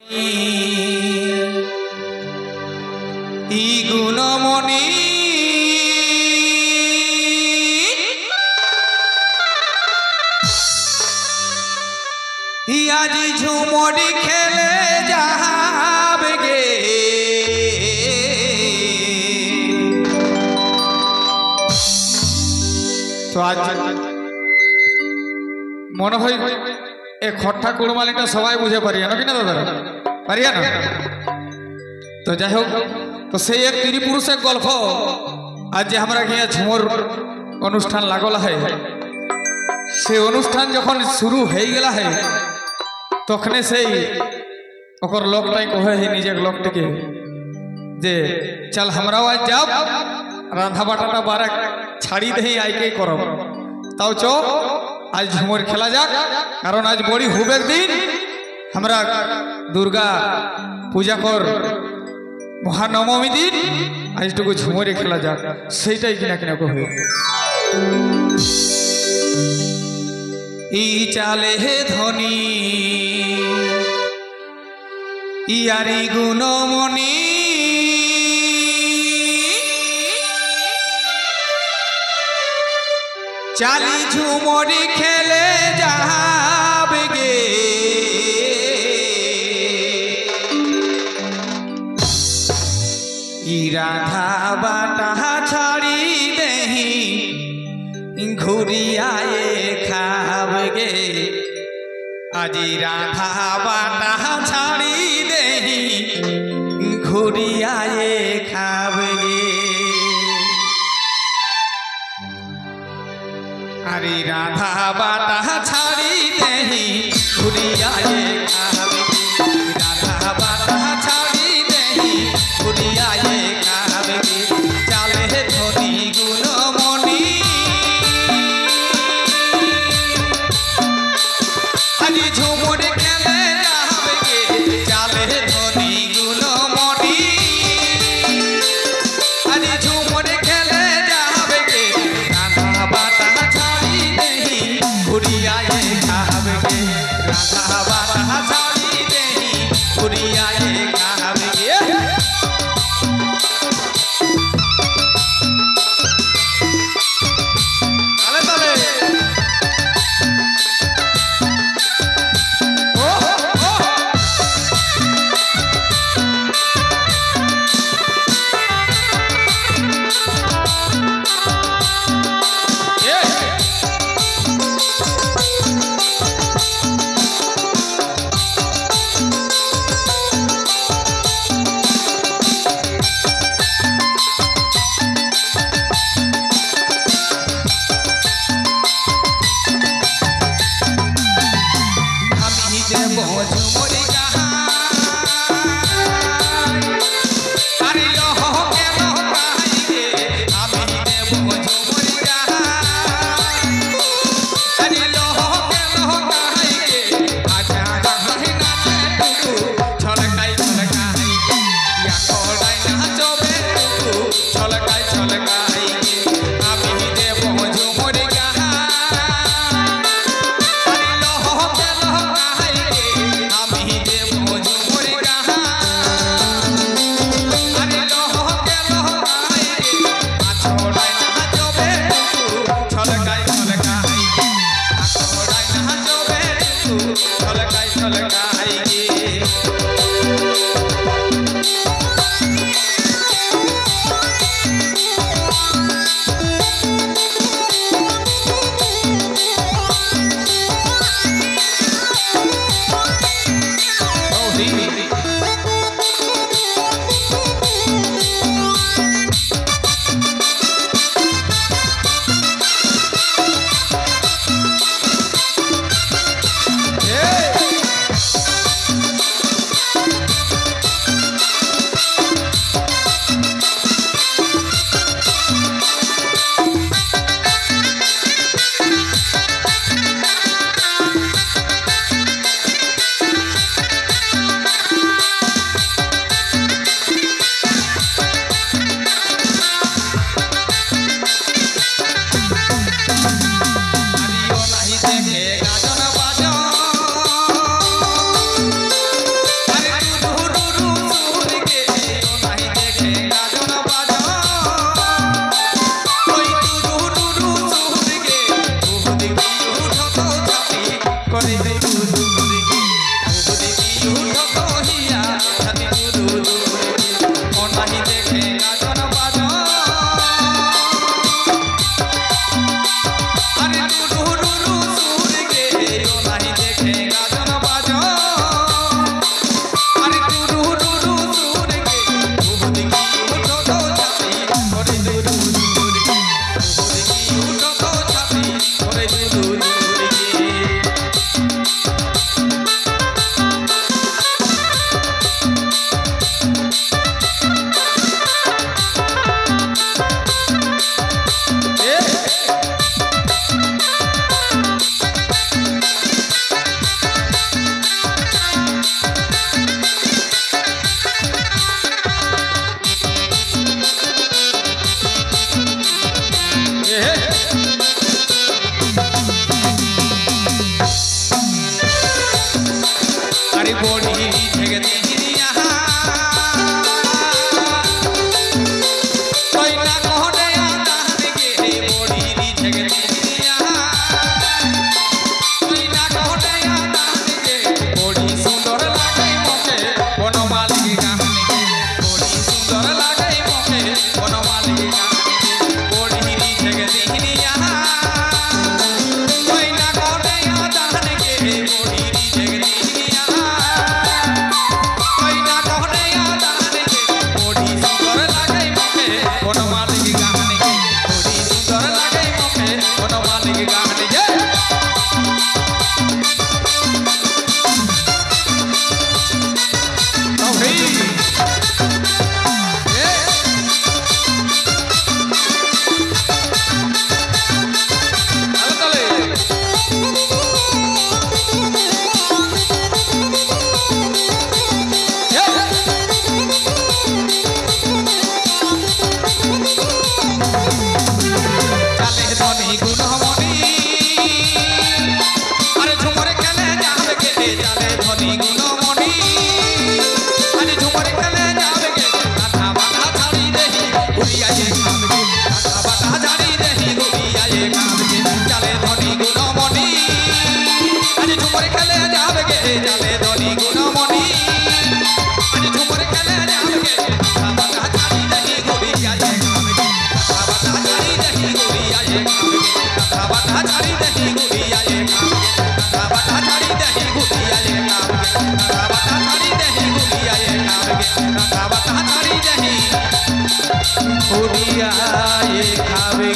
ই গুণমণি আজি ঝুমরি খেলে যাবে গে তো আজ মনে হয় এই খট্টা কুড়মালিটা সবাই বুঝে পারিয়া না কিনা দাদা পারিয়া না তো যাই হোক তো সেই এক তিরি পুরুষের গল্প আজ যে আমরা গিয়ে ঝুমর অনুষ্ঠান লাগল है से অনুষ্ঠান যখন শুরু হয়ে গেলা है তখনে সেই ওকর লোকটাই কহে হে নিজের লোকটিকে যে চল আমরাও আজ যাব রাধা বাটাটা বারে ছাড়ি দেই আইকে করব তাও চ আজ ঝুমর খেলা যাক কারণ আজ বড়ি হুবের দিন আমরা দুর্গা পূজা কর মহানবমী দিন আজটুকু ঝুমরে খেলা যাক সেইটাই কিনা কিনা কহে ই চালে হে ধনী ইয়ারি গুণমণি চালি ঝুমরি খেলে যাবে গে ই রাধা বাটা ছাড়ি দেহি ঘুরিয়ায়ে খাবগে আজি রাধা বাটা ছাড়ি দেহি ঘুরিয়ায়ে খাবগে আরে রাধা বাটা ছাড়ি দেহি ঘুরিয়ায়ে খাবগে রাধা বাটা ছাড়ি দেহি ঘুরিয়ায়ে খাবগে চালে ধনী গুণমণি আজি ঝুমরে খেলে যাবে গে চালে ধনী গুণমণি আজি ঝুমরে খেলে যাবে গে রাধা বাটা ছাড়ি দেহি ঘুরিয়ায়ে খাবে গে রাধা বাটা ছাড়ি দেহি ঘুরিয়ায়ে খাবে গে তালে তালে আমি দেব उठो कहिया छाती दूर दूर ओ नहीं देखे गाजन बाजन अरे दूर दूर सूर के ओ नहीं देखे गाजन बाजन अरे दूर दूर सूर के उठ की उठो तो छाती ओरे दूर दूर की उठ की उठो तो छाती ओरे दूर दूर अरे बोली जगती यहाँ कोई ना कहने आता के बोली जगती यहाँ कोई ना कहने आता के बोली सुंदर लागे मोके वनमाली कहानी के बोली सुंदर लागे मोके वनमाली कहानी के बोली जगती यहाँ कोई ना कहने आता के बोली जगती ये खावे